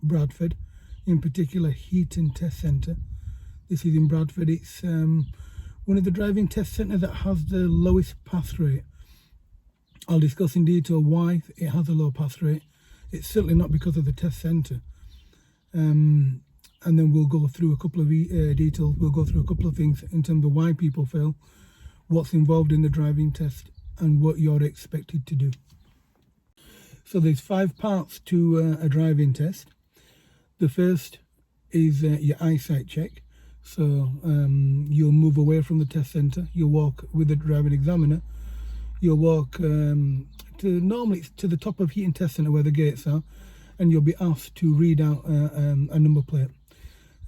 Bradford, in particular Heaton Test Centre. This is in Bradford. It's one of the driving test centres that has the lowest pass rate. I'll discuss in detail why it has a low pass rate. It's certainly not because of the test centre. And then we'll go through a couple of details. We'll go through a couple of things in terms of why people fail, what's involved in the driving test, and what you're expected to do. So there's 5 parts to a driving test. The first is your eyesight check. So you'll move away from the test centre. You'll walk with the driving examiner. You'll walk normally to the top of Heaton Test Centre where the gates are, and you'll be asked to read out a number plate.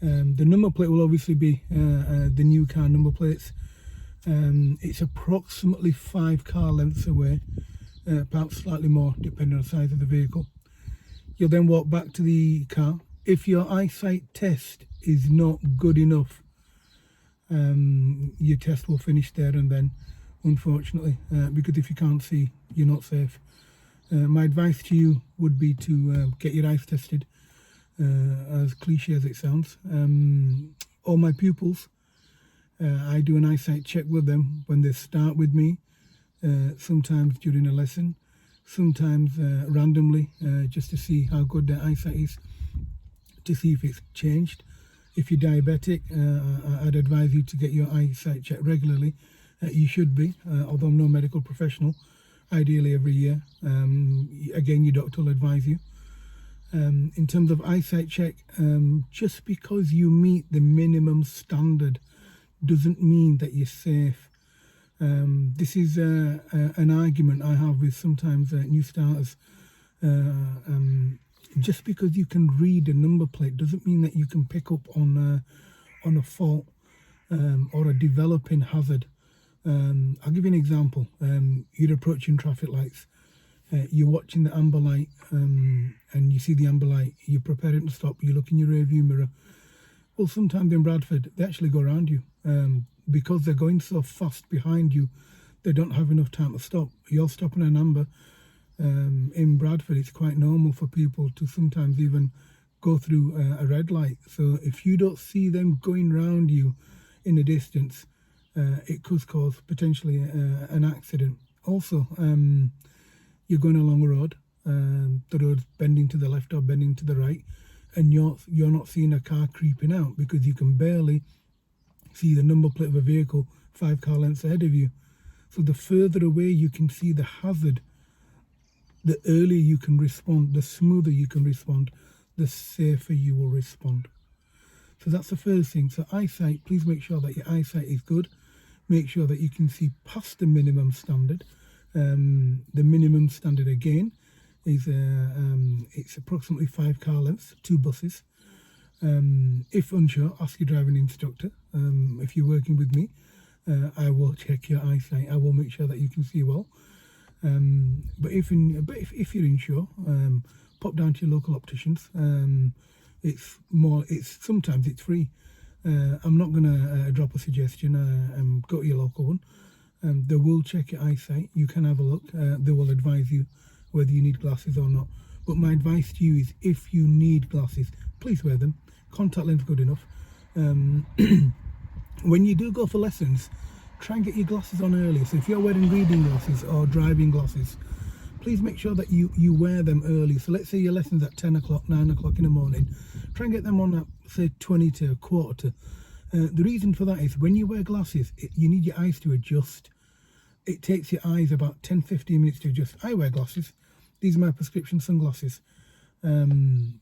The number plate will obviously be the new car number plates. It's approximately 5 car lengths away, perhaps slightly more depending on the size of the vehicle. You'll then walk back to the car. If your eyesight test is not good enough, your test will finish there and then, unfortunately, because if you can't see, you're not safe. My advice to you would be to get your eyes tested, as cliche as it sounds. All my pupils, I do an eyesight check with them when they start with me, sometimes during a lesson, sometimes randomly, just to see how good their eyesight is, to see if it's changed. If you're diabetic, I'd advise you to get your eyesight checked regularly. You should be, although I'm no medical professional, ideally every year. Again, your doctor will advise you. In terms of eyesight check, just because you meet the minimum standard doesn't mean that you're safe. This is an argument I have with sometimes new starters. Just because you can read a number plate doesn't mean that you can pick up on a fault or a developing hazard. I'll give you an example. You're approaching traffic lights. You're watching the amber light, and you see the amber light. You're preparing to stop. You look in your rear view mirror. Well, sometimes in Bradford, they actually go around you because they're going so fast behind you. They don't have enough time to stop. You're stopping an amber. In Bradford, it's quite normal for people to sometimes even go through a red light. So if you don't see them going round you in the distance, it could cause potentially an accident. Also, you're going along a road, the road's bending to the left or bending to the right, and you're not seeing a car creeping out because you can barely see the number plate of a vehicle 5 car lengths ahead of you. So the further away you can see the hazard, the earlier you can respond, the smoother you can respond, the safer you will respond. So that's the first thing. So eyesight, please make sure that your eyesight is good. Make sure that you can see past the minimum standard. The minimum standard again is it's approximately 5 car lengths, 2 buses. If unsure, ask your driving instructor. If you're working with me, I will check your eyesight. I will make sure that you can see well. But if you're unsure, pop down to your local opticians. Sometimes it's free. I'm not going to drop a suggestion. Go to your local one. They will check your eyesight. You can have a look. They will advise you whether you need glasses or not. But my advice to you is, if you need glasses, please wear them. Contact lens good enough. When you do go for lessons, try and get your glasses on early. So if you're wearing reading glasses or driving glasses, please make sure that you wear them early. So let's say your lesson's at 10 o'clock, 9 o'clock in the morning. Try and get them on at, say, 20 to a quarter to. The reason for that is when you wear glasses, you need your eyes to adjust. It takes your eyes about 10-15 minutes to adjust. I wear glasses. These are my prescription sunglasses. And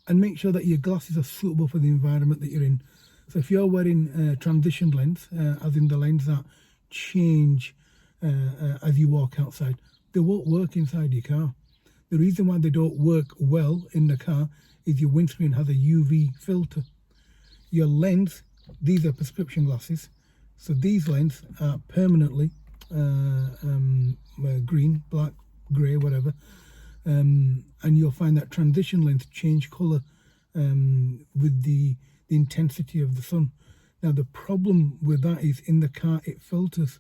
make sure that your glasses are suitable for the environment that you're in. So if you're wearing transition lens, as in the lens that change as you walk outside, they won't work inside your car. The reason why they don't work well in the car is your windscreen has a UV filter. Your lens, these are prescription glasses, so these lenses are permanently green, black, grey, whatever, and you'll find that transition lens change colour with the intensity of the sun. Now the problem with that is in the car it filters.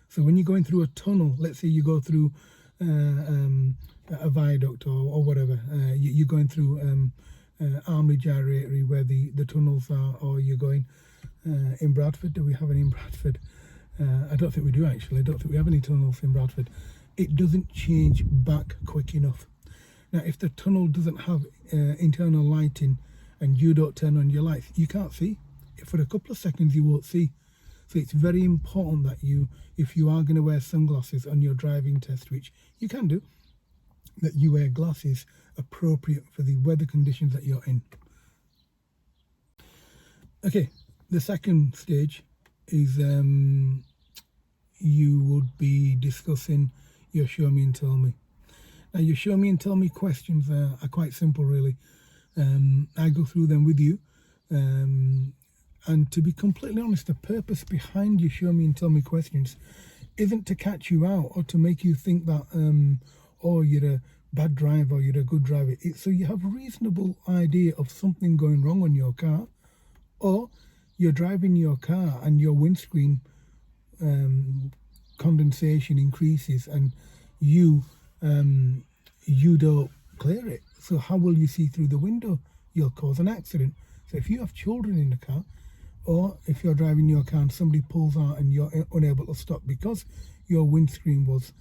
So when you're going through a tunnel, let's say you go through a viaduct or whatever, you're going through armoury gyratory where the tunnels are, or you're going in Bradford. Do we have any in Bradford? I don't think we do actually. I don't think we have any tunnels in Bradford. It doesn't change back quick enough. Now, if the tunnel doesn't have internal lighting and you don't turn on your lights, you can't see. For a couple of seconds, you won't see. So it's very important that you, if you are going to wear sunglasses on your driving test, which you can do, that you wear glasses appropriate for the weather conditions that you're in. Okay, the second stage is you would be discussing your show me and tell me. Now, your show me and tell me questions are quite simple, really. I go through them with you. And to be completely honest, the purpose behind your show me and tell me questions isn't to catch you out or to make you think that, oh, you're a bad driver or you're a good driver. It's so you have a reasonable idea of something going wrong on your car, or you're driving your car and your windscreen condensation increases and you don't clear it. So how will you see through the window? You'll cause an accident. So if you have children in the car, or if you're driving your car and somebody pulls out and you're unable to stop because your windscreen was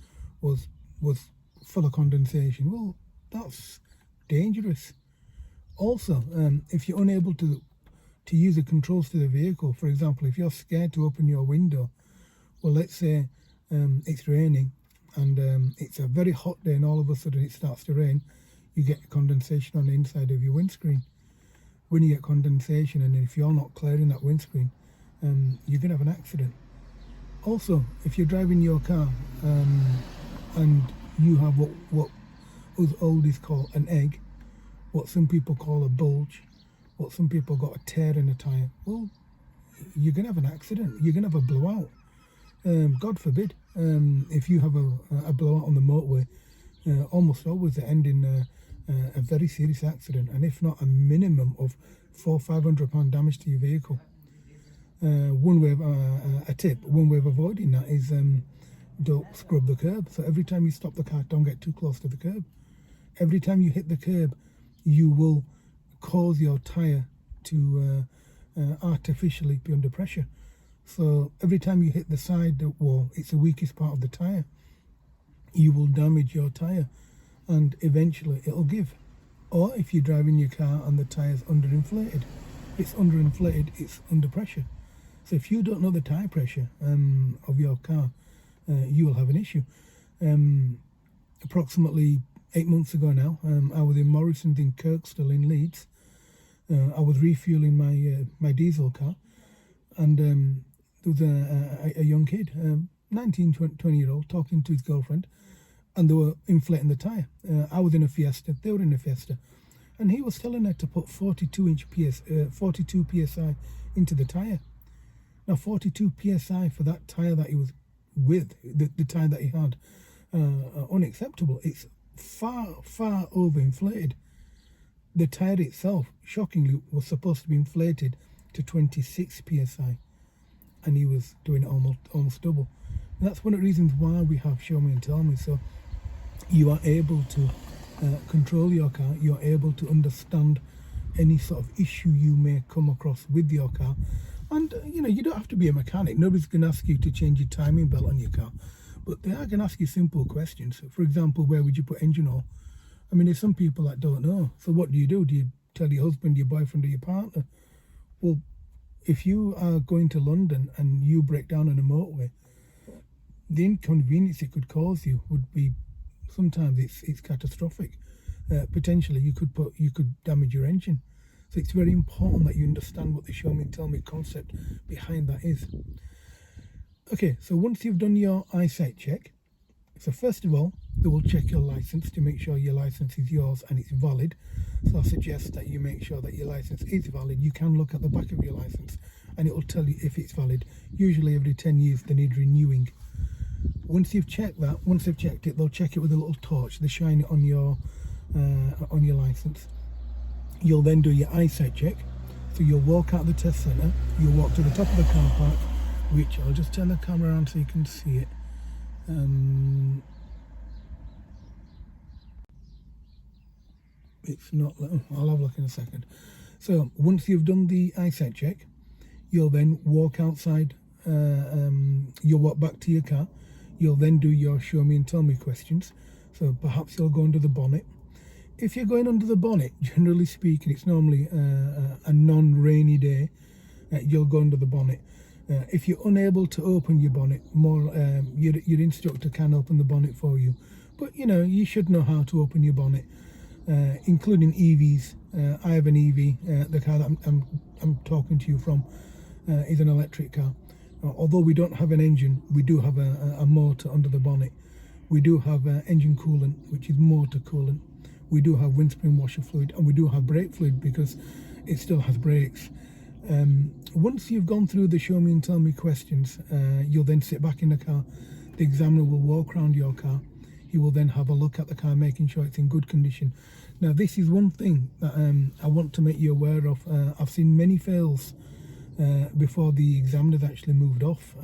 full of condensation, well, that's dangerous. Also, if you're unable to use the controls to the vehicle, for example, if you're scared to open your window, well, let's say it's raining and it's a very hot day and all of a sudden it starts to rain, you get condensation on the inside of your windscreen. When you get condensation and if you're not clearing that windscreen, you're going to have an accident. Also, if you're driving your car and you have what us oldies call an egg, what some people call a bulge, what some people got a tear in a tyre, well, you're going to have an accident. You're going to have a blowout. God forbid, if you have a blowout on the motorway, almost always it ends in a very serious accident, and if not, a minimum of £400-500 damage to your vehicle. One way of one way of avoiding that is don't scrub the curb. So every time you stop the car, don't get too close to the curb. Every time you hit the curb, you will cause your tyre to artificially be under pressure. So every time you hit the side wall, it's the weakest part of the tyre, you will damage your tyre and eventually it'll give. Or if you're driving your car and the tyre's underinflated, it's underinflated, it's under pressure. So if you don't know the tyre pressure of your car, you will have an issue. Approximately 8 months ago now, I was in Morrison's in Kirkstall in Leeds. I was refueling my diesel car, and there was a young kid, 19, 20-year-old, talking to his girlfriend, and they were inflating the tyre. I was in a Fiesta, they were in a Fiesta, and he was telling her to put 42 psi into the tyre. Now 42 psi for that tyre that he was with, the tyre that he had, unacceptable. It's far overinflated. The tyre itself, shockingly, was supposed to be inflated to 26 psi, and he was doing it almost double. And that's one of the reasons why we have show me and tell me. So you are able to control your car, you're able to understand any sort of issue you may come across with your car. And you don't have to be a mechanic. Nobody's going to ask you to change your timing belt on your car, but they are going to ask you simple questions. For example, where would you put engine oil? I mean, there's some people that don't know. So what do? Do you tell your husband, your boyfriend, or your partner? Well, if you are going to London and you break down on a motorway, the inconvenience it could cause you would be, sometimes it's catastrophic. Potentially, you could damage your engine. So it's very important that you understand what the show me and tell me concept behind that is. Okay, so once you've done your eyesight check, so first of all, they will check your license to make sure your license is yours and it's valid. So I suggest that you make sure that your license is valid. You can look at the back of your license and it will tell you if it's valid. Usually every 10 years they need renewing. Once you've checked that, once they've checked it, they'll check it with a little torch. They shine it on your license. You'll then do your eyesight check. So you'll walk out of the test centre, you'll walk to the top of the car park, which I'll just turn the camera around so you can see it. it's not. I'll have a look in a second. So once you've done the eyesight check, you'll then walk outside. You'll walk back to your car. You'll then do your show me and tell me questions. So perhaps you'll go under the bonnet. If you're going under the bonnet, generally speaking, it's normally a non-rainy day. You'll go under the bonnet. If you're unable to open your bonnet, your instructor can open the bonnet for you. But you should know how to open your bonnet, including EVs. I have an EV. The car that I'm talking to you from is an electric car. Although we don't have an engine, we do have a motor under the bonnet. We do have engine coolant, which is motor coolant. We do have windscreen washer fluid, and we do have brake fluid because it still has brakes. Once you've gone through the show me and tell me questions, you'll then sit back in the car. The examiner will walk around your car. He will then have a look at the car, making sure it's in good condition. Now, this is one thing that I want to make you aware of. I've seen many fails before the examiner's actually moved off.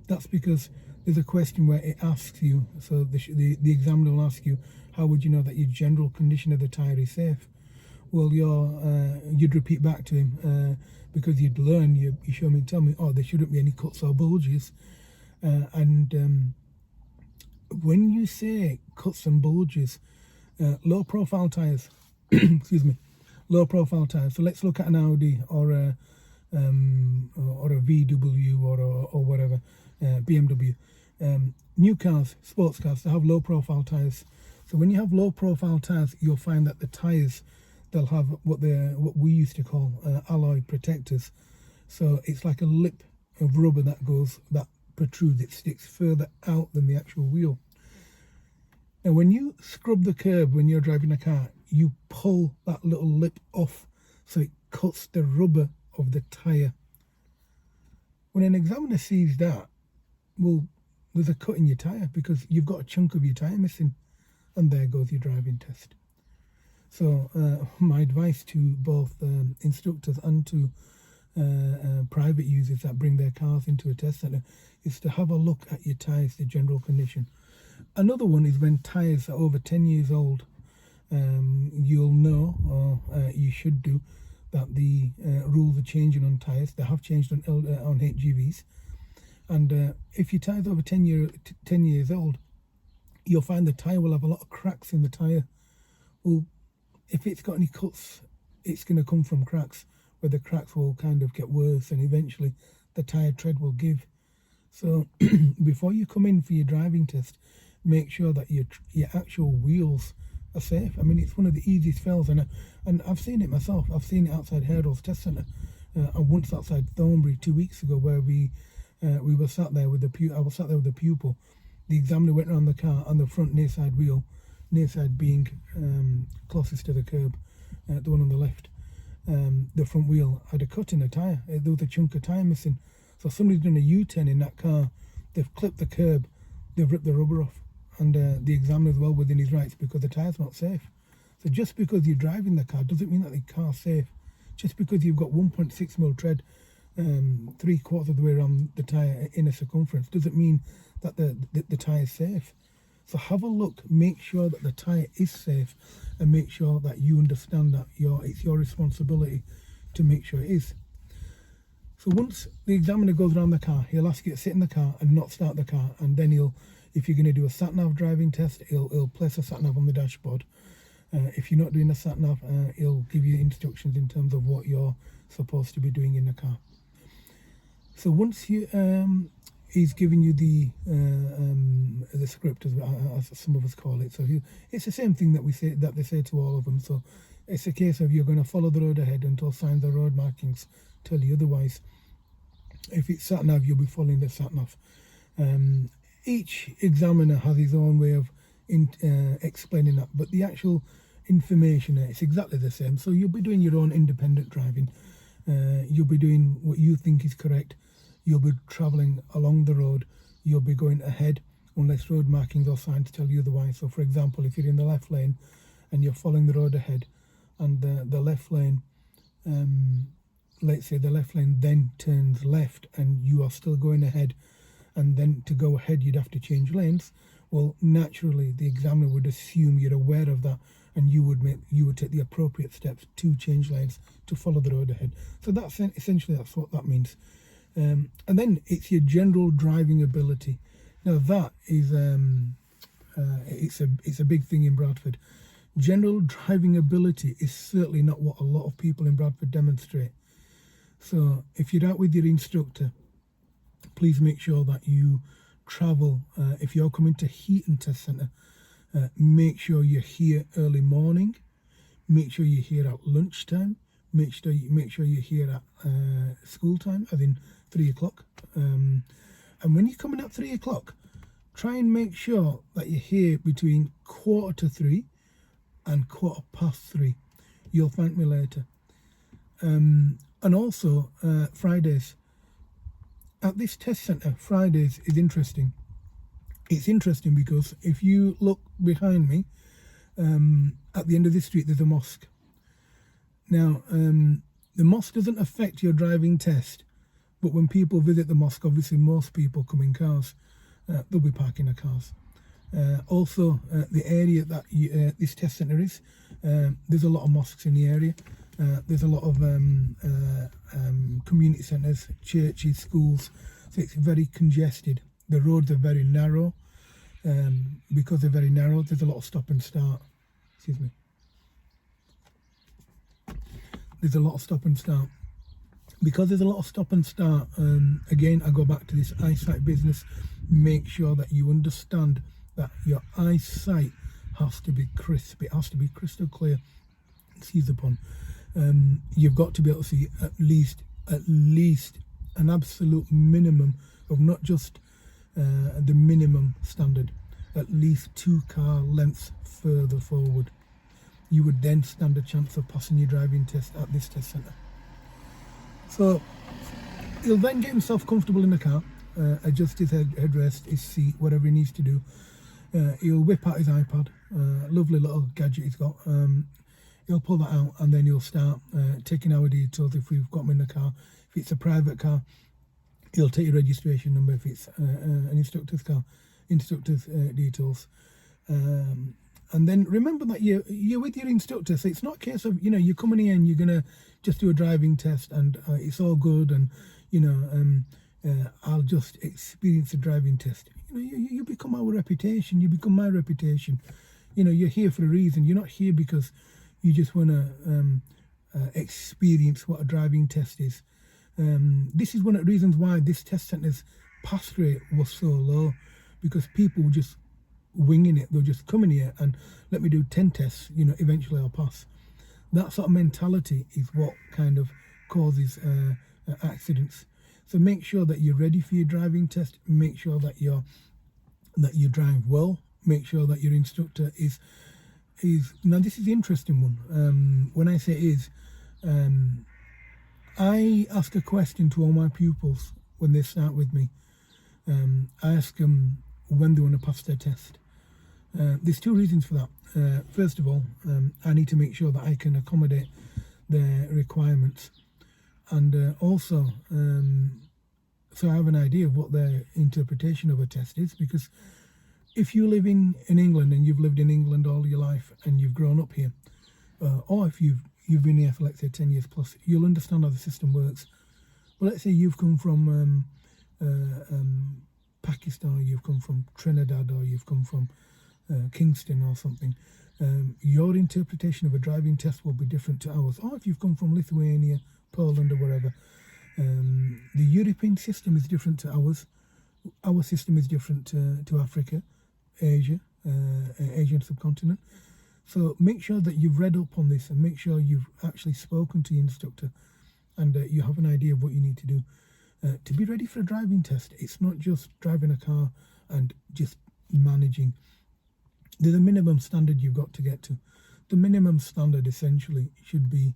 That's because there's a question where it asks you, so the examiner will ask you, how would you know that your general condition of the tyre is safe? Well, you'd repeat back to him because you'd learn, you show me and tell me, oh, there shouldn't be any cuts or bulges. When you say cuts and bulges, low profile tyres, excuse me, low profile tyres. So let's look at an Audi or a VW or whatever, BMW. New cars, sports cars, they have low profile tyres. So when you have low profile tyres, you'll find that the tyres, they'll have what we used to call alloy protectors. So it's like a lip of rubber that protrudes, it sticks further out than the actual wheel. Now when you scrub the curb when you're driving a car, you pull that little lip off so it cuts the rubber of the tyre. When an examiner sees that, well, there's a cut in your tyre because you've got a chunk of your tyre missing, and there goes your driving test. So my advice to both instructors and to private users that bring their cars into a test centre is to have a look at your tyres, the general condition. Another one is when tyres are over 10 years old. You'll know, or you should do, that the rules are changing on tyres. They have changed on HGVs. And if your tyre's over 10 years old, you'll find the tyre will have a lot of cracks in the tyre. Well, if it's got any cuts, it's going to come from cracks, where the cracks will kind of get worse and eventually the tyre tread will give. So before you come in for your driving test, make sure that your actual wheels are safe. I mean, it's one of the easiest fails, and I've seen it myself. I've seen it outside Hurdle's Test Centre, and once outside Thornbury 2 weeks ago, where we were sat there with I was sat there with the pupil. The examiner went around the car on the front near side wheel, near side being closest to the curb, the one on the left. The front wheel had a cut in the tyre. There was a chunk of tyre missing. So somebody's done a U-turn in that car. They've clipped the curb. They've ripped the rubber off. And the examiner's well within his rights because the tyre's not safe. So just because you're driving the car doesn't mean that the car's safe. Just because you've got 1.6mm tread 3/4 of the way around the tyre inner circumference doesn't mean that the tyre's safe. So have a look, make sure that the tyre is safe, and make sure that you understand that it's your responsibility to make sure it is. So once the examiner goes around the car, he'll ask you to sit in the car and not start the car, and then if you're going to do a sat-nav driving test, he'll place a sat-nav on the dashboard. If you're not doing a sat-nav, he'll give you instructions in terms of what you're supposed to be doing in the car. So once he's giving you the script, as some of us call it. So it's the same thing that they say to all of them. So it's a case of you're going to follow the road ahead until signs or road markings tell you otherwise. If it's sat-nav, you'll be following the sat-nav. Each examiner has his own way of explaining that, but the actual information, it's exactly the same. So you'll be doing your own independent driving. You'll be doing what you think is correct. You'll be travelling along the road. You'll be going ahead unless road markings or signs tell you otherwise. So for example, if you're in the left lane and you're following the road ahead, and the left lane, let's say the left lane then turns left and you are still going ahead, and then to go ahead you'd have to change lanes, well, naturally the examiner would assume you're aware of that and you would take the appropriate steps to change lanes to follow the road ahead. So that's essentially that's what that means. And then it's your general driving ability. Now that is it's a big thing in Bradford. General driving ability is certainly not what a lot of people in Bradford demonstrate. So if you're out with your instructor, please make sure that you travel. If you're coming to Heaton Test Centre, make sure you're here early morning. Make sure you're here at lunchtime. Make sure you're here at school time, as in 3 o'clock. And when you're coming at 3 o'clock, try and make sure that you're here between 2:45 and 3:15. You'll thank me later. And also Fridays. At this test centre, Fridays is interesting. It's interesting because if you look behind me, at the end of this street there's a mosque. Now, the mosque doesn't affect your driving test, but when people visit the mosque, obviously most people come in cars. They'll be parking their cars. Also, the area that this test centre is, there's a lot of mosques in the area. There's a lot of community centres, churches, schools, so it's very congested. The roads are very narrow. Because they're very narrow, there's a lot of stop and start. Excuse me. There's a lot of stop and start. Because there's a lot of stop and start, again, I go back to this eyesight business. Make sure that you understand that your eyesight has to be crisp. It has to be crystal clear. Excuse the pun. You've got to be able to see at least an absolute minimum of not just the minimum standard, at least 2 car lengths further forward. You would then stand a chance of passing your driving test at this test centre. So he'll then get himself comfortable in the car, adjust his headrest, his seat, whatever he needs to do. He'll whip out his iPad, lovely little gadget he's got. He'll pull that out and then he'll start taking our details if we've got him in the car. If it's a private car, he'll take your registration number. If it's an instructor's car, instructor's details. And then remember that you're with your instructor, so it's not a case of, you're coming here and you're going to just do a driving test and it's all good and, I'll just experience a driving test. You become our reputation, you become my reputation. You're here for a reason. You're not here because you just want to experience what a driving test is. This is one of the reasons why this test centre's pass rate was so low, because people were just winging it. They'll just come in here and let me do 10 tests, eventually I'll pass. That sort of mentality is what kind of causes accidents. So make sure that you're ready for your driving test. Make sure that you drive well. Make sure that your instructor is now this is the interesting one. When I say is, I ask a question to all my pupils when they start with me. I ask them when they want to pass their test. There's 2 reasons for that. First of all, I need to make sure that I can accommodate their requirements, and also so I have an idea of what their interpretation of a test is. Because if you live in England and you've lived in England all your life and you've grown up here, or if you've been here for, let's say, 10 years plus, you'll understand how the system works. But let's say you've come from Pakistan, or you've come from Trinidad, or you've come from Kingston or something. Your interpretation of a driving test will be different to ours. Or if you've come from Lithuania, Poland, or wherever, the European system is different to ours. Our system is different to Africa, Asia, Asian subcontinent. So make sure that you've read up on this and make sure you've actually spoken to your instructor and you have an idea of what you need to do. To be ready for a driving test, it's not just driving a car and just managing. There's a minimum standard you've got to get to. The minimum standard essentially should be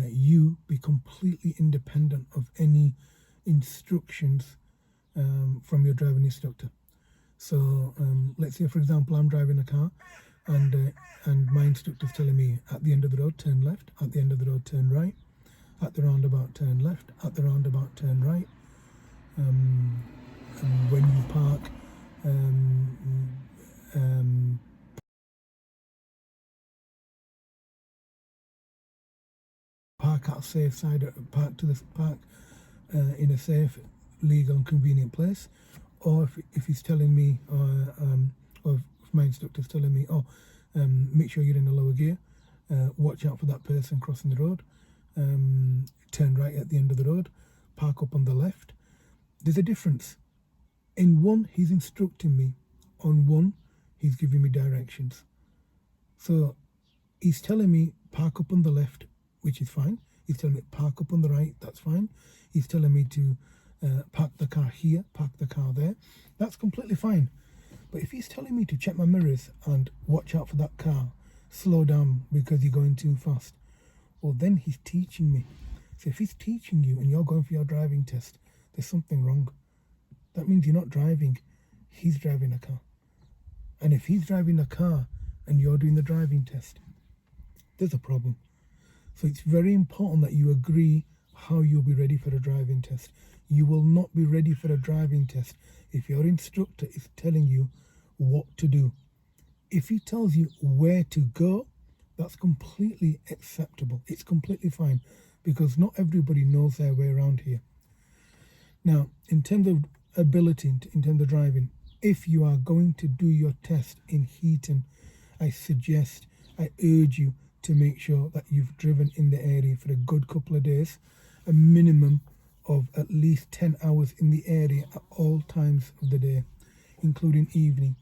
you be completely independent of any instructions from your driving instructor. So let's say, for example, I'm driving a car and my instructor's telling me at the end of the road turn left, at the end of the road turn right, at the roundabout turn left, at the roundabout turn right, and when you park park at a safe side, park in a safe, legal and convenient place, or if he's telling me, or if my instructor's telling me, make sure you're in a lower gear, watch out for that person crossing the road, turn right at the end of the road, park up on the left. There's a difference. In one, he's instructing me. On one, he's giving me directions. So he's telling me park up on the left, which is fine. He's telling me park up on the right, that's fine. He's telling me to park the car here, park the car there. That's completely fine. But if he's telling me to check my mirrors and watch out for that car, slow down because you're going too fast, well, then he's teaching me. So if he's teaching you and you're going for your driving test, there's something wrong. That means you're not driving, he's driving a car. And if he's driving a car and you're doing the driving test, there's a problem. So it's very important that you agree how you'll be ready for a driving test. You will not be ready for a driving test if your instructor is telling you what to do. If he tells you where to go, that's completely acceptable. It's completely fine because not everybody knows their way around here. Now, in terms of ability, in terms of driving, if you are going to do your test in Heaton, I urge you to make sure that you've driven in the area for a good couple of days, a minimum of at least 10 hours in the area at all times of the day, including evening.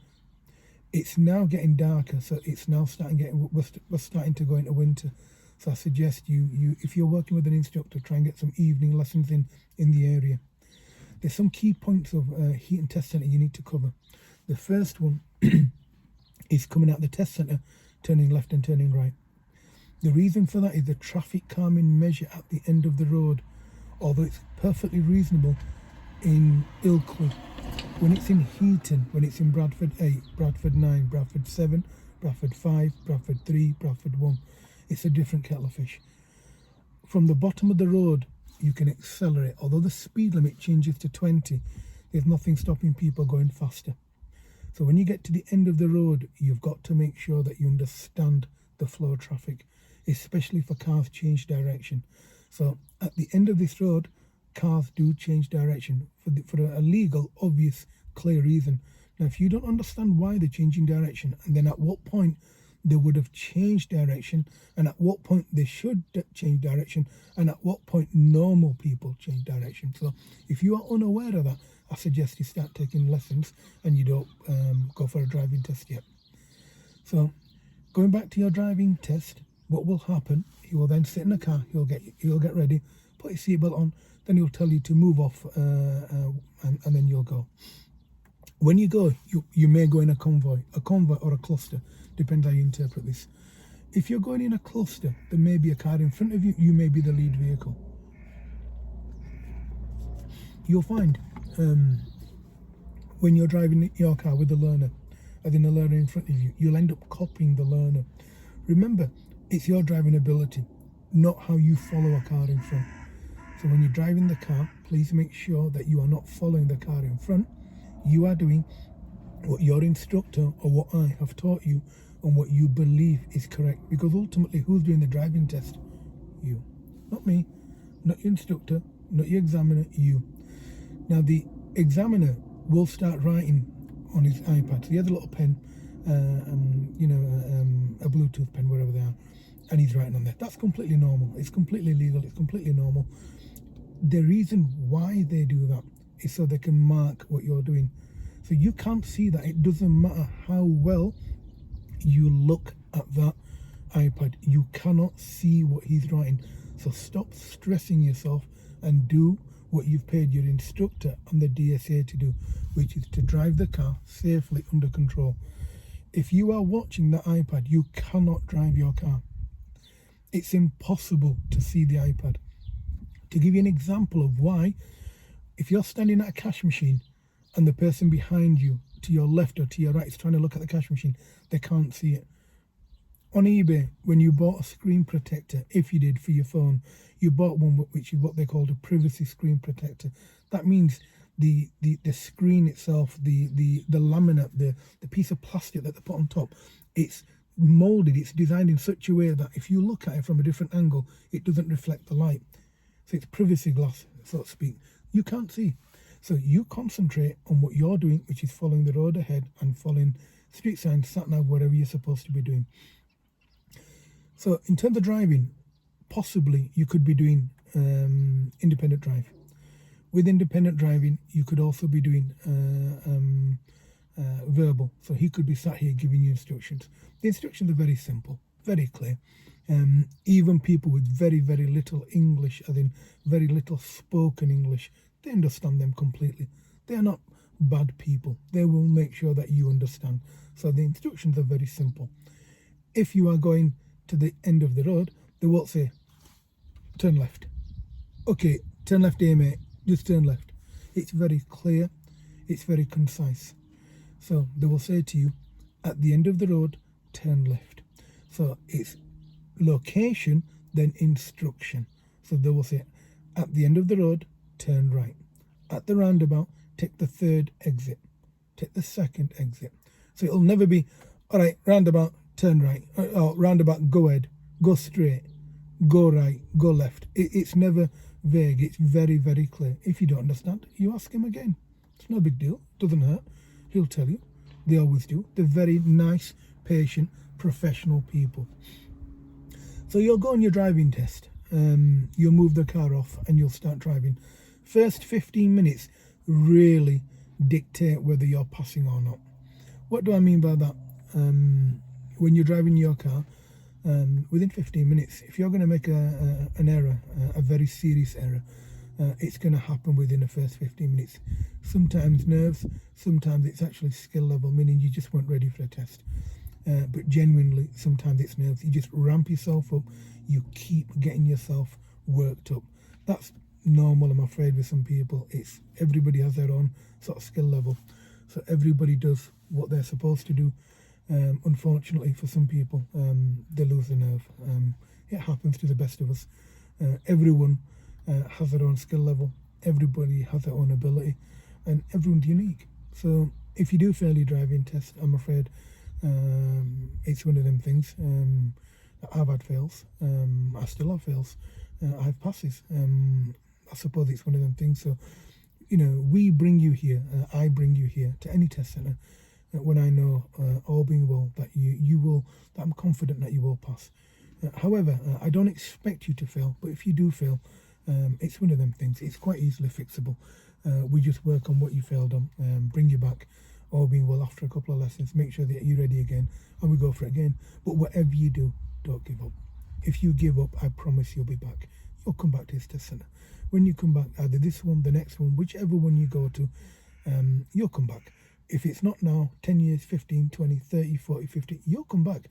It's now getting darker, so it's now we're starting to go into winter. So I suggest you if you're working with an instructor, try and get some evening lessons in the area. There's some key points of Heaton Test Centre you need to cover. The first one is coming out the test centre, turning left and turning right. The reason for that is the traffic calming measure at the end of the road. Although it's perfectly reasonable in Ilkley, when it's in Heaton, when it's in Bradford 8, Bradford 9, Bradford 7, Bradford 5, Bradford 3, Bradford 1, it's a different kettle of fish. From the bottom of the road, you can accelerate. Although the speed limit changes to 20, there's nothing stopping people going faster. So when you get to the end of the road, you've got to make sure that you understand the flow of traffic, especially for cars change direction. So at the end of this road, cars do change direction for a legal, obvious, clear reason. Now, if you don't understand why they're changing direction, and then at what point they would have changed direction, and at what point they should change direction, and at what point normal people change direction. So if you are unaware of that, I suggest you start taking lessons and you don't go for a driving test yet. So going back to your driving test, what will happen, he will then sit in the car, he'll get ready, put his seatbelt on, then he'll tell you to move off, and then you'll go. When you go, you may go in a convoy or a cluster, depends how you interpret this. If you're going in a cluster, there may be a car in front of you, you may be the lead vehicle. You'll find when you're driving your car with the learner, as in the learner in front of you, you'll end up copying the learner. Remember, it's your driving ability, not how you follow a car in front. So when you're driving the car, please make sure that you are not following the car in front. You are doing what your instructor or what I have taught you and what you believe is correct. Because ultimately, who's doing the driving test? You. Not me, not your instructor, not your examiner, you. Now, the examiner will start writing on his iPad. So he has a little pen, a Bluetooth pen, wherever they are, and he's writing on there. That's completely normal. It's completely legal. It's completely normal. The reason why they do that is so they can mark what you're doing. So you can't see that. It doesn't matter how well you look at that iPad. You cannot see what he's writing. So stop stressing yourself and do what you've paid your instructor and the DSA to do, which is to drive the car safely under control. If you are watching the iPad, you cannot drive your car. It's impossible to see the iPad. To give you an example of why, if you're standing at a cash machine and the person behind you, to your left or to your right, is trying to look at the cash machine, they can't see it. On eBay, when you bought a screen protector, if you did for your phone, you bought one which is what they called a privacy screen protector. That means the screen itself, the laminate, the piece of plastic that they put on top, it's molded, it's designed in such a way that if you look at it from a different angle, it doesn't reflect the light. So it's privacy glass, so to speak. You can't see. So you concentrate on what you're doing, which is following the road ahead and following street signs, sat-nav, whatever you're supposed to be doing. So in terms of driving, possibly you could be doing independent drive. With independent driving, you could also be doing verbal. So he could be sat here giving you instructions. The instructions are very simple, very clear. Even people with very, very little English, as in very little spoken English, they understand them completely. They are not bad people. They will make sure that you understand. So the instructions are very simple. If you are going to the end of the road, they won't say, turn left. Okay, turn left here, mate. Just turn left. It's very clear. It's very concise. So they will say to you, at the end of the road, turn left. So it's location, then instruction. So they will say, at the end of the road, turn right. At the roundabout, take the third exit. Take the second exit. So it'll never be, all right, roundabout, turn right. Oh, roundabout, go ahead. Go straight. Go right. Go left. It's never vague. It's very, very clear. If you don't understand, you ask him again. It's no big deal. Doesn't hurt. He'll tell you. They always do. They're very nice, patient, professional people. So you'll go on your driving test. You'll move the car off and you'll start driving. First 15 minutes really dictate whether you're passing or not. What do I mean by that? When you're driving your car, within 15 minutes, if you're going to make an error, a very serious error, it's going to happen within the first 15 minutes. Sometimes nerves, sometimes it's actually skill level, meaning you just weren't ready for a test. But genuinely, sometimes it's nerves. You just ramp yourself up. You keep getting yourself worked up. That's normal, I'm afraid, with some people. It's everybody has their own sort of skill level. So everybody does what they're supposed to do. Unfortunately, for some people, they lose the nerve. It happens to the best of us. Everyone has their own skill level. Everybody has their own ability. And everyone's unique. So if you do fail your driving test, I'm afraid it's one of them things. I've had fails. I still have fails. I have passes. I suppose it's one of them things. So, you know, we bring you here. I bring you here to any test centre when I know, all being well, that you will. That I'm confident that you will pass. However, I don't expect you to fail. But if you do fail, it's one of them things. It's quite easily fixable. We just work on what you failed on, bring you back, all being well, after a couple of lessons, make sure that you're ready again, and we go for it again. But whatever you do, don't give up. If you give up, I promise you'll be back. You'll come back to this test centre. When you come back, either this one, the next one, whichever one you go to, you'll come back. If it's not now, 10 years, 15, 20, 30, 40, 50, you'll come back.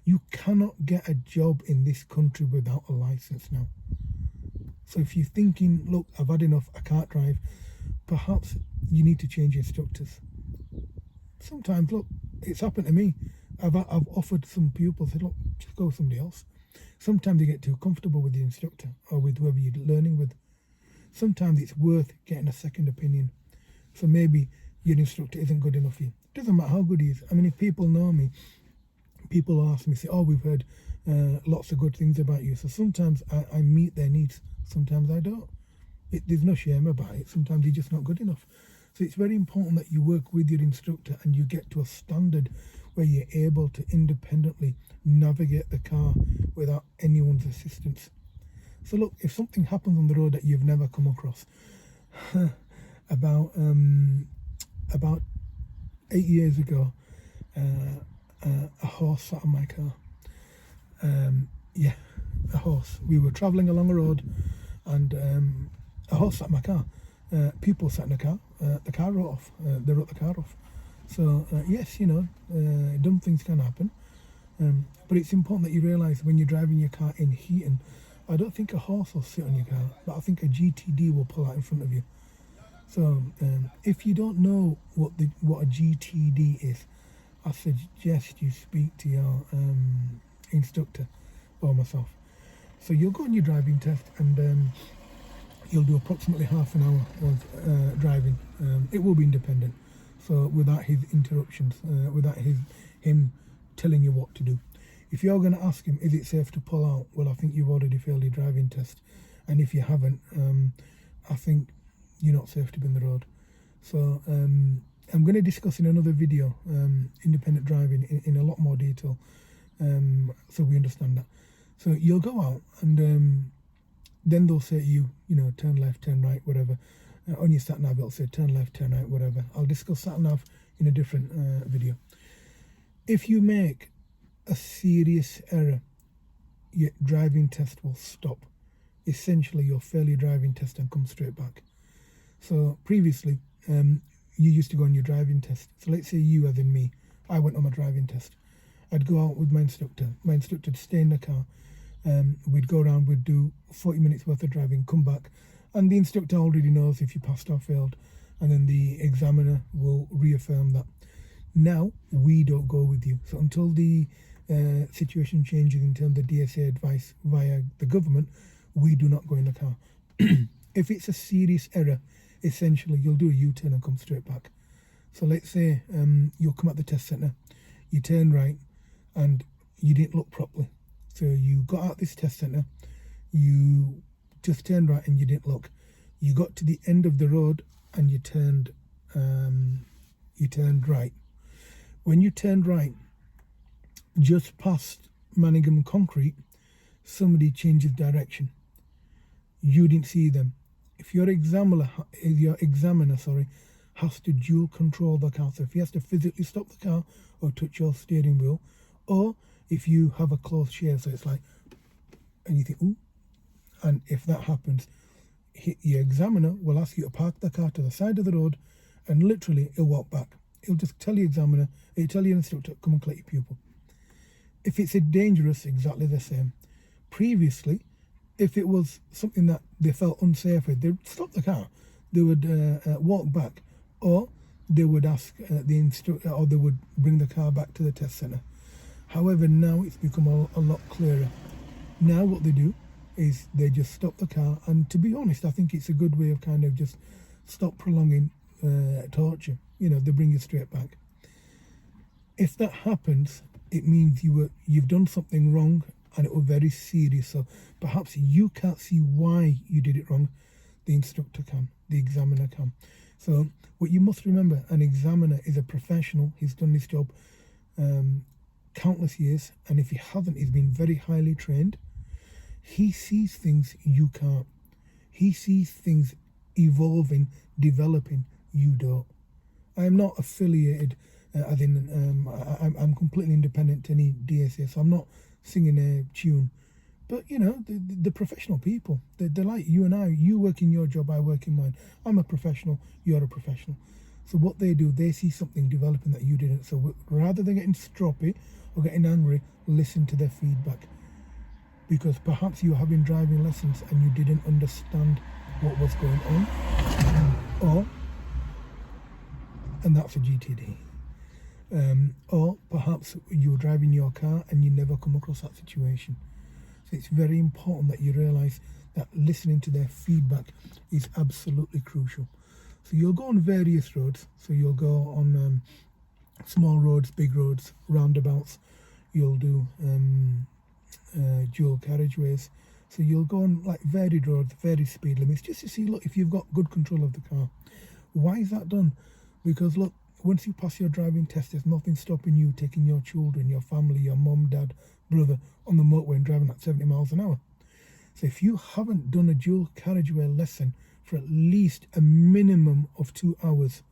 You cannot get a job in this country without a licence now. So if you're thinking, look, I've had enough, I can't drive, perhaps you need to change instructors. Sometimes, look, it's happened to me. I've offered some pupils, said, look, just go with somebody else. Sometimes you get too comfortable with the instructor or with whoever you're learning with. Sometimes it's worth getting a second opinion. So maybe your instructor isn't good enough for you. It doesn't matter how good he is. I mean, if people know me, people ask me, say, oh, we've heard lots of good things about you. So sometimes I meet their needs. Sometimes I don't. There's no shame about it. Sometimes you're just not good enough. So it's very important that you work with your instructor and you get to a standard where you're able to independently navigate the car without anyone's assistance. So look, if something happens on the road that you've never come across, about 8 years ago, a horse sat on my car. A horse. We were travelling along a road and a horse sat in my car. People sat in the car wrote off. They wrote the car off. So yes, you know, dumb things can happen. But it's important that you realise when you're driving your car in Heaton, I don't think a horse will sit on your car, but I think a GTD will pull out in front of you. So if you don't know what a GTD is, I suggest you speak to your instructor or myself. So you'll go on your driving test and you'll do approximately half an hour of driving. It will be independent, so without his interruptions, without him telling you what to do. If you're going to ask him, is it safe to pull out? Well, I think you've already failed your driving test. And if you haven't, I think you're not safe to be on the road. So I'm going to discuss in another video independent driving in a lot more detail, so we understand that. So you'll go out and then they'll say to you, turn left, turn right, whatever. On your sat nav, it'll say turn left, turn right, whatever. I'll discuss sat nav in a different video. If you make a serious error, your driving test will stop. Essentially, you'll fail your driving test and come straight back. So previously, you used to go on your driving test. So let's say you, as in me, I went on my driving test. I'd go out with my instructor. My instructor would stay in the car. We'd go around, we'd do 40 minutes worth of driving, come back. And the instructor already knows if you passed or failed. And then the examiner will reaffirm that. Now, we don't go with you. So until the situation changes in terms of DSA advice via the government, we do not go in the car. If it's a serious error, essentially you'll do a U-turn and come straight back. So let's say you'll come at the test centre, you turn right and you didn't look properly. So you got out this test centre, you just turned right and you didn't look. You got to the end of the road and you turned right. When you turned right, just past Manningham Concrete, somebody changes direction. You didn't see them. If your examiner has to dual control the car, so if he has to physically stop the car or touch your steering wheel, or if you have a close shave, so it's like, and you think, ooh, and if that happens, your examiner will ask you to park the car to the side of the road, and literally he'll walk back. He'll just tell your examiner, he'll tell your instructor, come and collect your pupil. If it's a dangerous, exactly the same. Previously, if it was something that they felt unsafe with, they'd stop the car, they would walk back, or they would ask the instructor, or they would bring the car back to the test centre. However, now it's become a lot clearer. Now what they do is they just stop the car, and to be honest, I think it's a good way of kind of just stop prolonging torture. They bring you straight back. If that happens, it means you've done something wrong and it was very serious. So perhaps you can't see why you did it wrong. The instructor can, the examiner can. So what you must remember, an examiner is a professional. He's done this job countless years, and if he hasn't, he's been very highly trained. He sees things you can't. He sees things evolving, developing, you don't. I am not affiliated, as in I'm completely independent to any DSA, so I'm not singing a tune. But the professional people, they're like you and I. You work in your job, I work in mine. I'm a professional, you're a professional. So what they do, they see something developing that you didn't. So rather than getting stroppy or getting angry, listen to their feedback. Because perhaps you were having driving lessons and you didn't understand what was going on, and that's a GTD. Or perhaps you were driving your car and you never come across that situation. So it's very important that you realise that listening to their feedback is absolutely crucial. So you'll go on various roads. So you'll go on small roads, big roads, roundabouts. You'll do dual carriageways. So you'll go on like varied roads, varied speed limits, just to see, look, if you've got good control of the car. Why is that done? Because look, once you pass your driving test, there's nothing stopping you taking your children, your family, your mum, dad, brother on the motorway and driving at 70 miles an hour. So if you haven't done a dual carriageway lesson for at least a minimum of 2 hours,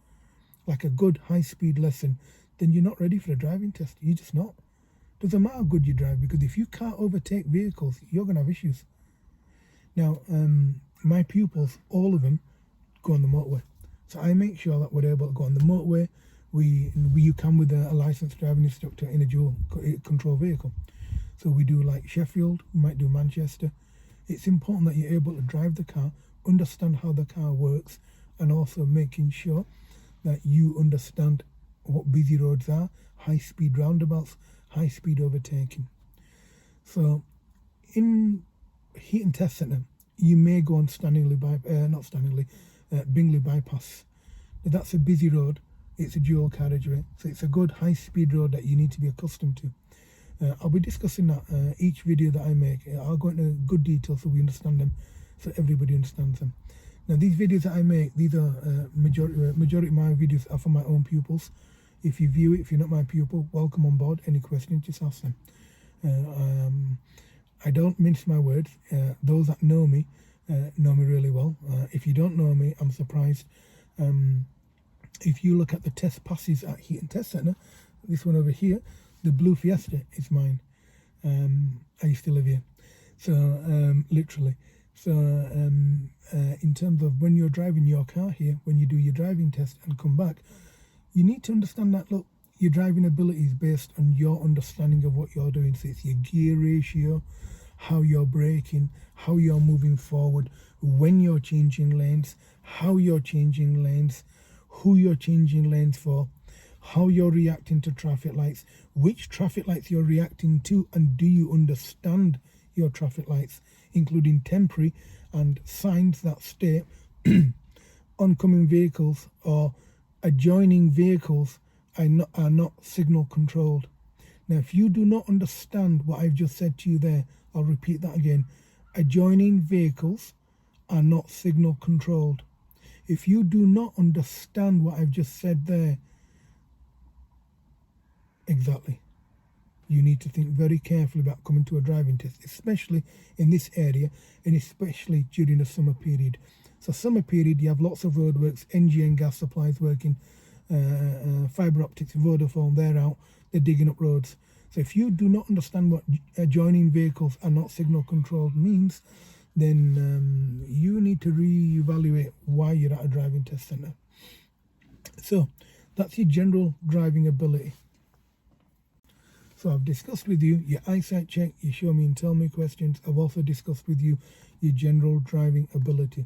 like a good high-speed lesson, then you're not ready for a driving test. You're just not. Doesn't matter how good you drive, because if you can't overtake vehicles, you're going to have issues. Now, my pupils, all of them, go on the motorway. So I make sure that we're able to go on the motorway. You come with a licensed driving instructor in a dual control vehicle. So we do like Sheffield, we might do Manchester. It's important that you're able to drive the car, understand how the car works, and also making sure that you understand what busy roads are, high-speed roundabouts, high-speed overtaking. So in Heaton Test Centre, you may go on Bingley Bypass. Now, that's a busy road. It's a dual carriageway, so it's a good high-speed road that you need to be accustomed to. I'll be discussing that each video that I make. I'll go into good detail so we understand them, so everybody understands them. Now these videos that I make, these are majority of my videos are for my own pupils. If you view it, if you're not my pupil, welcome on board. Any questions, just ask them. I don't mince my words. Those that know me really well. If you don't know me, I'm surprised. If you look at the test passes at Heaton Test Centre, this one over here, the blue Fiesta is mine. I used to live here, so literally. So in terms of when you're driving your car here, when you do your driving test and come back, you need to understand that, look, your driving ability is based on your understanding of what you're doing. So it's your gear ratio, how you're braking, how you're moving forward, when you're changing lanes, how you're changing lanes, who you're changing lanes for, how you're reacting to traffic lights, which traffic lights you're reacting to, and do you understand your traffic lights, including temporary and signs that state oncoming vehicles or adjoining vehicles are not signal controlled. Now, if you do not understand what I've just said to you there, I'll repeat that again. Adjoining vehicles are not signal controlled. If you do not understand what I've just said there, exactly, you need to think very carefully about coming to a driving test, especially in this area and especially during the summer period. So summer period, you have lots of roadworks, NGN gas supplies working, fibre optics, Vodafone, they're out, they're digging up roads. So if you do not understand what adjoining vehicles are not signal controlled means, then you need to reevaluate why you're at a driving test centre. So that's your general driving ability. So I've discussed with you your eyesight check, your show me and tell me questions. I've also discussed with you your general driving ability.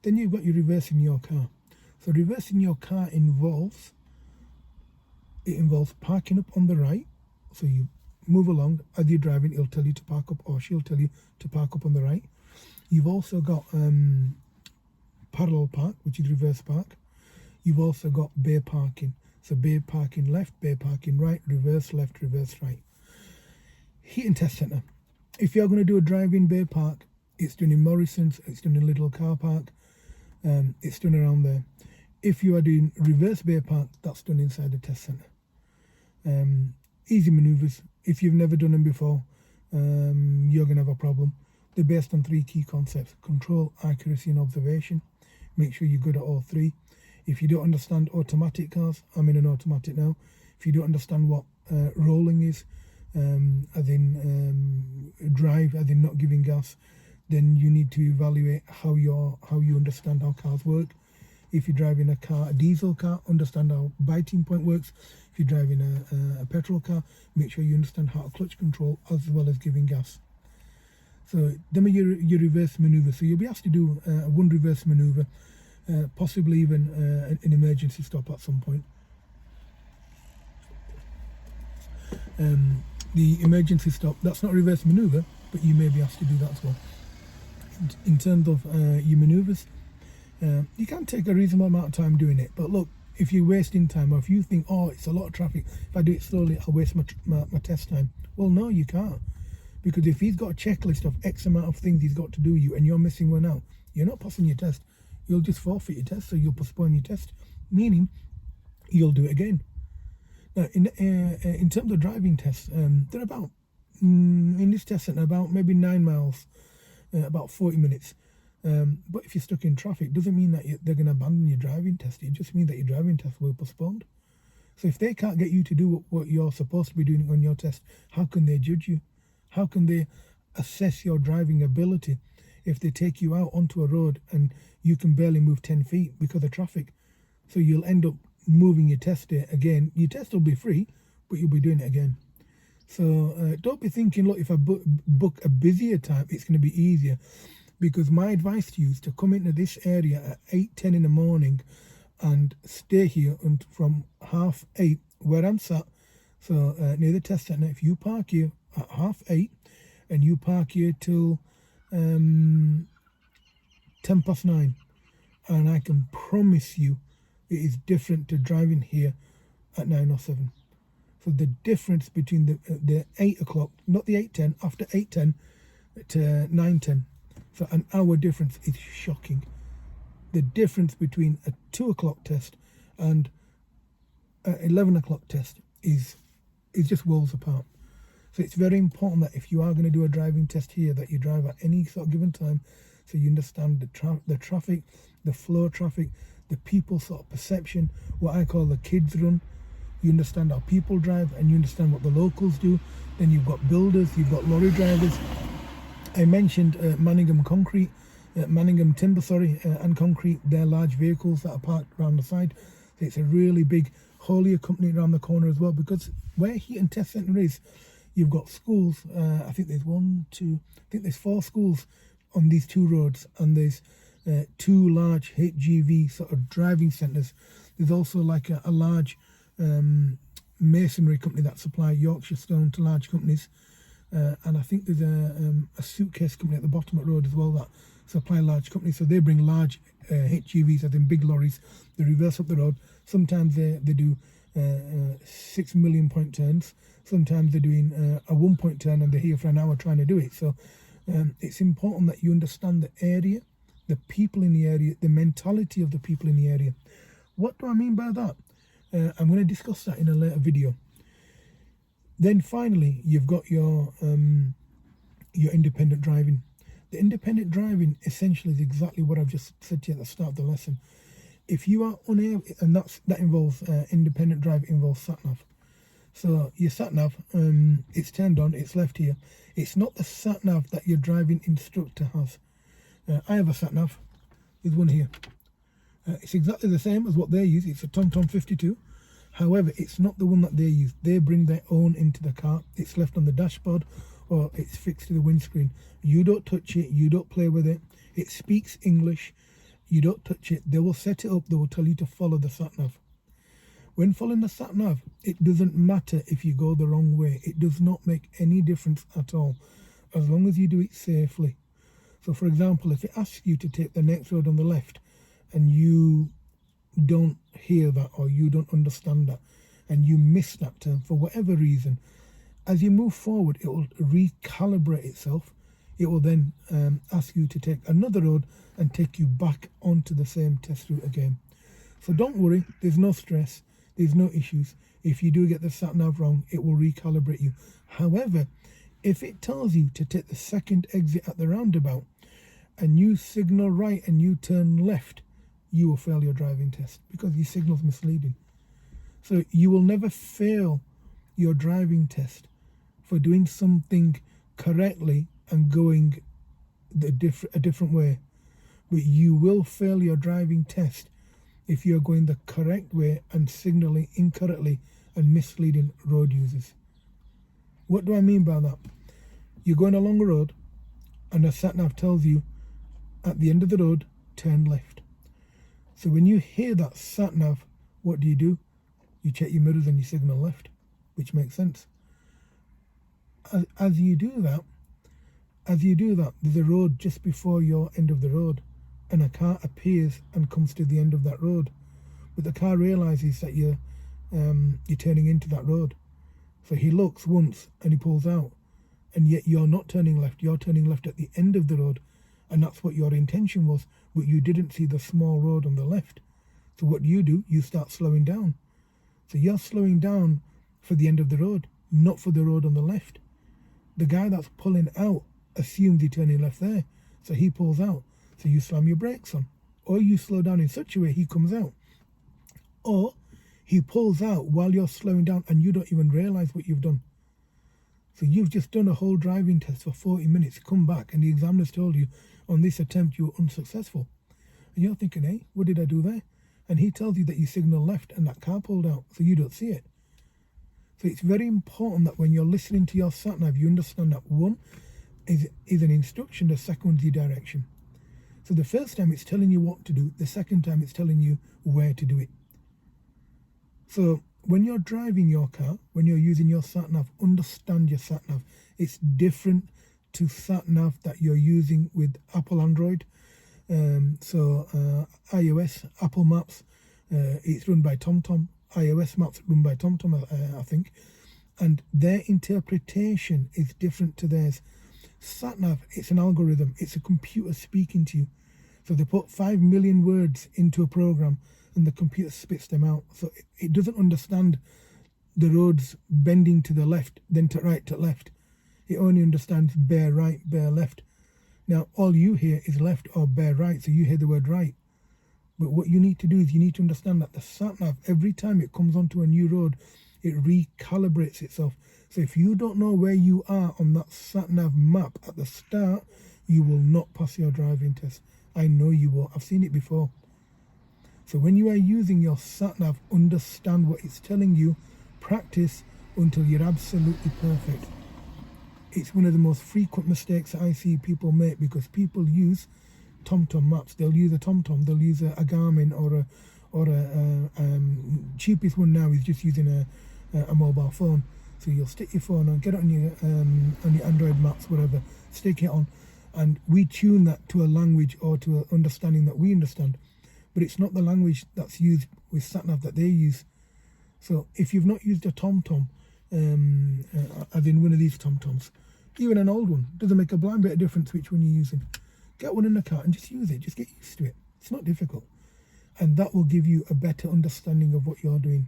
Then you've got your reversing your car. So reversing your car involves parking up on the right. So you move along as you're driving, it'll tell you to park up, or she'll tell you to park up on the right. You've also got parallel park, which is reverse park. You've also got bay parking. So bay parking left, bay parking right, reverse left, reverse right. Heaton Test Centre. If you're going to do a drive-in bay park, it's done in Morrison's, it's done in Little Car Park, it's done around there. If you are doing reverse bay park, that's done inside the test centre. Easy manoeuvres. If you've never done them before, you're going to have a problem. They're based on 3 key concepts: control, accuracy and observation. Make sure you're good at all 3. If you don't understand automatic cars, I'm in an automatic now. If you don't understand what rolling is, as in drive, as in not giving gas, then you need to evaluate how you understand how cars work. If you're driving a diesel car, understand how biting point works. If you're driving a petrol car, make sure you understand how to clutch control as well as giving gas. So them are your reverse manoeuvre. So you'll be asked to do one reverse manoeuvre, possibly even an emergency stop at some point. The emergency stop, that's not a reverse manoeuvre, but you may be asked to do that as well. In terms of your manoeuvres, you can take a reasonable amount of time doing it, but look, if you're wasting time, or if you think, oh, it's a lot of traffic, if I do it slowly, I'll waste my test time. Well, no, you can't. Because if he's got a checklist of X amount of things he's got to do you, and you're missing one out, you're not passing your test. You'll just forfeit your test, so you'll postpone your test, meaning you'll do it again. Now, in terms of driving tests, they're about, in this test centre, about maybe 9 miles, about 40 minutes. But if you're stuck in traffic, doesn't mean that they're going to abandon your driving test. It just means that your driving test will be postponed. So if they can't get you to do what you're supposed to be doing on your test, how can they judge you? How can they assess your driving ability if they take you out onto a road and you can barely move 10 feet because of traffic? So you'll end up moving your test day again. Your test will be free, but you'll be doing it again. So don't be thinking, look, if I book a busier time, it's going to be easier. Because my advice to you is to come into this area at 8:10 in the morning and stay here from 8:30 where I'm sat. So near the test centre, if you park here at 8:30 and you park here till 9:10, and I can promise you it is different to driving here at 9 or 7. So the difference between the 8 o'clock, not the 8:10, after 8:10 to 9:10, so an hour difference is shocking. The difference between a 2 o'clock test and a 11 o'clock test is just worlds apart. So it's very important that if you are going to do a driving test here, that you drive at any sort of given time, so you understand the traffic, the flow of traffic, the people sort of perception, what I call the kids run. You understand how people drive, and you understand what the locals do. Then you've got builders, you've got lorry drivers. I mentioned Manningham Timber, and Concrete. They're large vehicles that are parked around the side. So it's a really big haulier company around the corner as well, because where Heaton Test Centre is, you've got schools. I think there's 4 schools on these 2 roads, and there's 2 large HGV sort of driving centres. There's also like a large masonry company that supply Yorkshire stone to large companies, and I think there's a suitcase company at the bottom of the road as well that supply large companies. So they bring large HGVs, as in big lorries. They reverse up the road. Sometimes they do 6 million point turns. Sometimes they're doing a 1 point turn, and they're here for an hour trying to do it. So it's important that you understand the area, the people in the area, the mentality of the people in the area. What do I mean by that? I'm going to discuss that in a later video. Then finally, you've got your independent driving. The independent driving essentially is exactly what I've just said to you at the start of the lesson. If you are unable, and that involves independent driving, involves sat-nav. So your sat-nav, it's turned on, it's left here. It's not the sat-nav that your driving instructor has. I have a sat-nav. There's one here. It's exactly the same as what they use. It's a TomTom 52. However, it's not the one that they use. They bring their own into the car. It's left on the dashboard, or it's fixed to the windscreen. You don't touch it. You don't play with it. It speaks English. You don't touch it. They will set it up. They will tell you to follow the sat-nav. When following the sat-nav, it doesn't matter if you go the wrong way. It does not make any difference at all, as long as you do it safely. So, for example, if it asks you to take the next road on the left, and you don't hear that, or you don't understand that, and you miss that turn for whatever reason, as you move forward, it will recalibrate itself. It will then ask you to take another road and take you back onto the same test route again. So don't worry, there's no stress, there's no issues. If you do get the sat-nav wrong, it will recalibrate you. However, if it tells you to take the second exit at the roundabout, and you signal right and you turn left, you will fail your driving test, because your signal's misleading. So you will never fail your driving test for doing something correctly and going a different way. But you will fail your driving test if you're going the correct way and signaling incorrectly and misleading road users. What do I mean by that? You're going along a road, and a sat-nav tells you at the end of the road, turn left. So when you hear that sat-nav, what do? You check your mirrors and you signal left, which makes sense. As you do that, there's a road just before your end of the road, and a car appears and comes to the end of that road. But the car realizes that you're turning into that road. So he looks once and he pulls out, and yet you're not turning left, you're turning left at the end of the road. And that's what your intention was, but you didn't see the small road on the left. So what do? You start slowing down. So you're slowing down for the end of the road, not for the road on the left. The guy that's pulling out assumes you're turning left there, so he pulls out. So you slam your brakes on, or you slow down in such a way he comes out. Or he pulls out while you're slowing down and you don't even realise what you've done. So you've just done a whole driving test for 40 minutes, come back, and the examiner's told you, on this attempt you were unsuccessful. And you're thinking, hey, what did I do there? And he tells you that you signal left and that car pulled out, so you don't see it. So it's very important that when you're listening to your sat-nav, you understand that one is an instruction, the second one's your direction. So the first time it's telling you what to do, the second time it's telling you where to do it. So when you're driving your car, when you're using your sat-nav, understand your sat-nav. It's different to sat-nav that you're using with Apple Android. iOS, Apple Maps, it's run by TomTom. iOS Maps run by TomTom, I think. and their interpretation is different to theirs. Sat-nav, it's an algorithm, it's a computer speaking to you. So they put 5 million words into a program and the computer spits them out. So it doesn't understand the roads bending to the left, then to right, to left. It only understands bare right, bare left. Now, all you hear is left or bare right, so you hear the word right. But what you need to do is you need to understand that the sat-nav, every time it comes onto a new road, it recalibrates itself. So if you don't know where you are on that sat-nav map at the start, you will not pass your driving test. I know you will. I've seen it before. So when you are using your sat-nav, understand what it's telling you, practice until you're absolutely perfect. It's one of the most frequent mistakes that I see people make, because people use TomTom maps. They'll use a TomTom, they'll use a Garmin, or a cheapest one now is just using a mobile phone. So you'll stick your phone on, get it on your Android maps, whatever, stick it on, and we tune that to a language or to an understanding that we understand. But it's not the language that's used with SatNav that they use. So if you've not used a TomTom, as in one of these TomToms, even an old one, doesn't make a blind bit of difference which one you're using. Get one in the car and just use it. Just get used to it. It's not difficult. And that will give you a better understanding of what you're doing.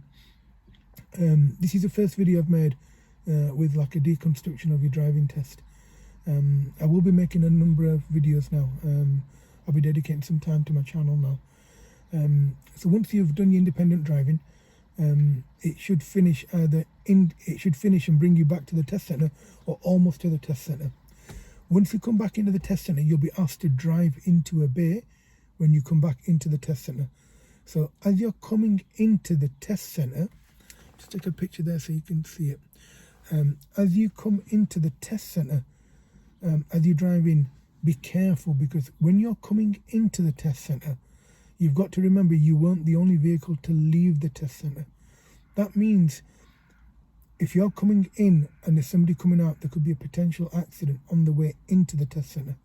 This is the first video I've made with like a deconstruction of your driving test. I will be making a number of videos now. I'll be dedicating some time to my channel now. So once you've done your independent driving, it should finish and bring you back to the test centre, or almost to the test centre. Once you come back into the test centre, you'll be asked to drive into a bay when you come back into the test centre. So as you're coming into the test centre, just take a picture there so you can see it. As you come into the test centre, as you drive in, be careful, because when you're coming into the test centre, you've got to remember you weren't the only vehicle to leave the test centre. That means if you're coming in and there's somebody coming out, there could be a potential accident on the way into the test centre.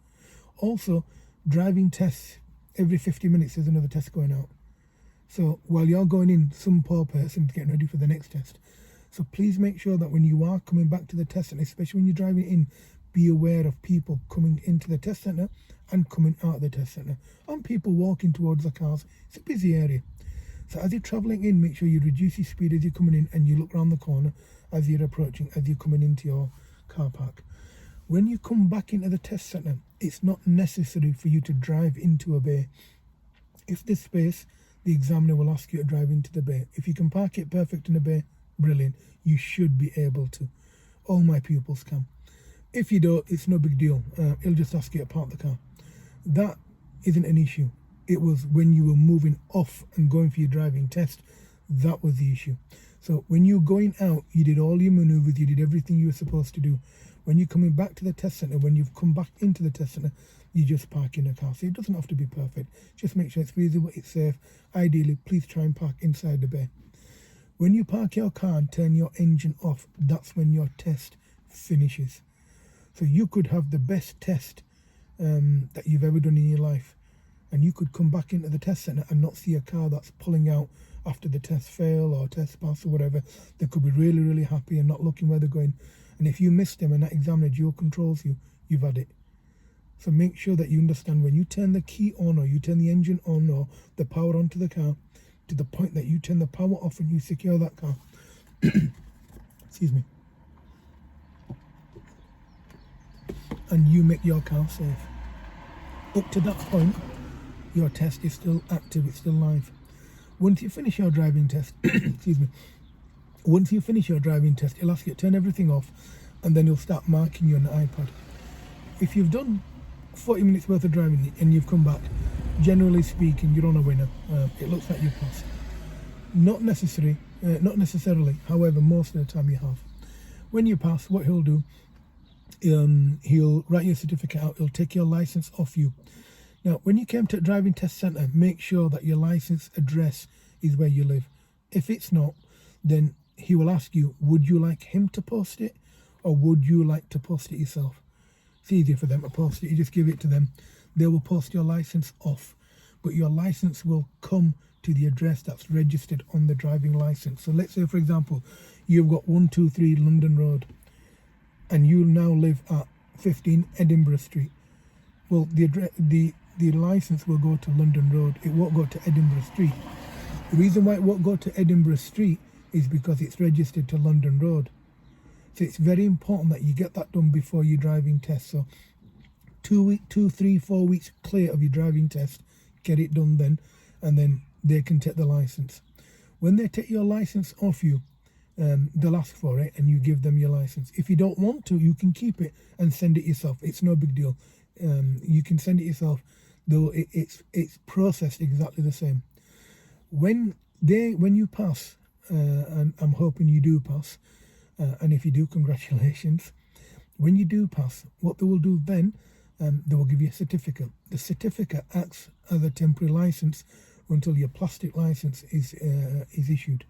Also, driving tests, every 50 minutes there's another test going out. So while you're going in, some poor person's getting ready for the next test. So please make sure that when you are coming back to the test centre, especially when you're driving in, be aware of people coming into the test centre and coming out of the test centre, and people walking towards the cars. It's a busy area. So as you're travelling in, make sure you reduce your speed as you're coming in, and you look around the corner as you're approaching, as you're coming into your car park. When you come back into the test centre, it's not necessary for you to drive into a bay. If there's space, the examiner will ask you to drive into the bay. If you can park it perfect in a bay, brilliant. You should be able to. All my pupils can. If you don't, it's no big deal. He'll just ask you to park the car. That isn't an issue. It was when you were moving off and going for your driving test, that was the issue. So when you're going out, you did all your manoeuvres, you did everything you were supposed to do. When you're coming back to the test centre, when you've come back into the test centre, you just park in a car. So it doesn't have to be perfect. Just make sure it's reasonable, it's safe. Ideally, please try and park inside the bay. When you park your car and turn your engine off, that's when your test finishes. So you could have the best test that you've ever done in your life, and you could come back into the test centre and not see a car that's pulling out after the test fail or test pass or whatever. They could be really, really happy and not looking where they're going. And if you miss them and that examiner dual controls you, you've had it. So make sure that you understand when you turn the key on, or you turn the engine on, or the power onto the car, to the point that you turn the power off and you secure that car. Excuse me. And you make your car safe. Up to that point, your test is still active, it's still live. Once you finish your driving test, excuse me, once you finish your driving test, it'll ask you to turn everything off, and then you'll start marking you on the iPad. If you've done 40 minutes worth of driving and you've come back, generally speaking, you're on a winner. It looks like you've passed. Not necessarily, however, most of the time you have. When you pass, what he'll do, he'll write your certificate out, he'll take your license off you. Now, when you came to a driving test centre, make sure that your license address is where you live. If it's not, then he will ask you, would you like him to post it, or would you like to post it yourself? It's easier for them to post it. You just give it to them. They will post your license off, but your license will come to the address that's registered on the driving license. So let's say, for example, you've got 123 London Road and you now live at 15 Edinburgh Street. Well, the license will go to London Road. It won't go to Edinburgh Street. The reason why it won't go to Edinburgh Street is because it's registered to London Road. So it's very important that you get that done before your driving test. So 2, 3, 4 weeks clear of your driving test, get it done then, and then they can take the license. When they take your license off you, they'll ask for it and you give them your license. If you don't want to, you can keep it and send it yourself. It's no big deal. You can send it yourself, though it's processed exactly the same. When you pass, and I'm hoping you do pass, and if you do, congratulations. When you do pass, what they will do then, they will give you a certificate. The certificate acts as a temporary license until your plastic license is issued.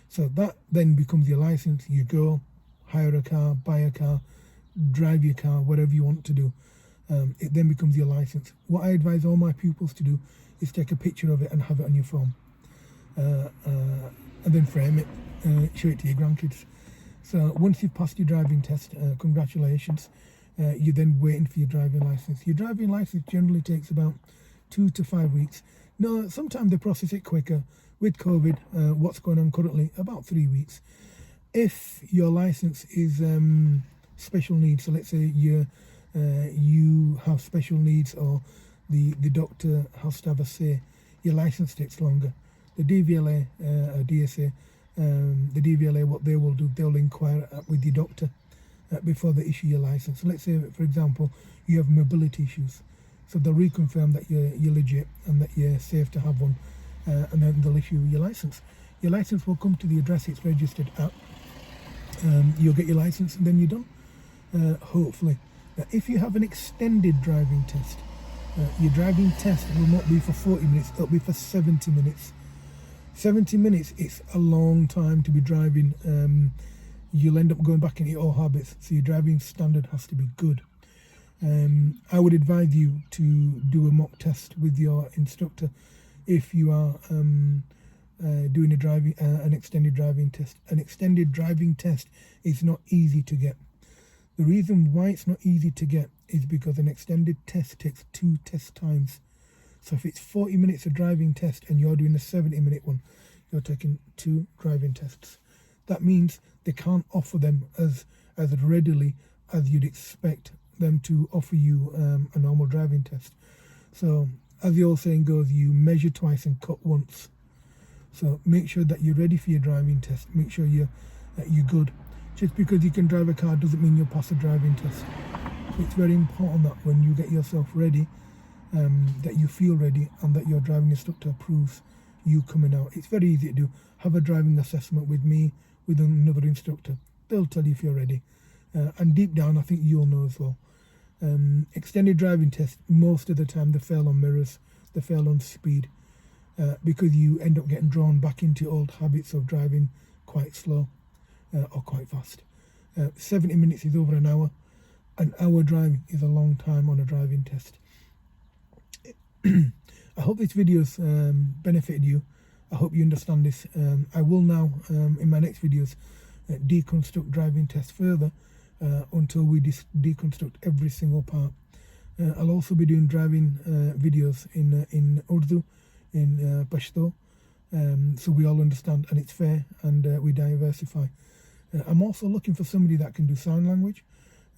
So that then becomes your license. You go, hire a car, buy a car, drive your car, whatever you want to do. It then becomes your license. What I advise all my pupils to do is take a picture of it and have it on your phone. And then frame it, show it to your grandkids. So once you've passed your driving test, congratulations. You're then waiting for your driving license. Your driving license generally takes about 2 to 5 weeks. No, sometimes they process it quicker. With COVID, what's going on currently, about 3 weeks. If your license is special needs, so let's say you have special needs or the doctor has to have a say, your license takes longer. The DVLA, DSA, the DVLA, what they will do, they'll inquire with your doctor before they issue your license. So let's say, for example, you have mobility issues. So they'll reconfirm that you're legit and that you're safe to have one, and then they'll issue your license. Your license will come to the address it's registered at. You'll get your license and then you're done, hopefully. Now, if you have an extended driving test, your driving test will not be for 40 minutes, it'll be for 70 minutes. 70 minutes, it's a long time to be driving. You'll end up going back into your old habits, so your driving standard has to be good. I would advise you to do a mock test with your instructor if you are doing an extended driving test. An extended driving test is not easy to get. The reason why it's not easy to get is because an extended test takes 2 test times. So if it's 40 minutes of driving test and you're doing a 70-minute one, you're taking 2 driving tests. That means they can't offer them as readily as you'd expect them to offer you a normal driving test. So as the old saying goes, you measure twice and cut once. So make sure that you're ready for your driving test. Make sure you're good. Just because you can drive a car doesn't mean you'll pass a driving test. So it's very important that when you get yourself ready, that you feel ready and that your driving instructor approves you coming out. It's very easy to do. Have a driving assessment with me, with another instructor. They'll tell you if you're ready. And deep down, I think you'll know as well. Extended driving tests, most of the time they fail on mirrors, they fail on speed, because you end up getting drawn back into old habits of driving quite slow or quite fast. 70 minutes is over an hour. An hour driving is a long time on a driving test. I hope this video's benefited you. I hope you understand this. I will now, in my next videos, deconstruct driving tests further until we deconstruct every single part. I'll also be doing driving videos in Urdu, in Pashto, so we all understand and it's fair and we diversify. I'm also looking for somebody that can do sign language,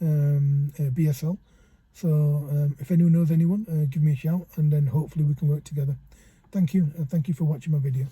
BSL. So if anyone knows anyone, give me a shout and then hopefully we can work together. Thank you, and thank you for watching my video.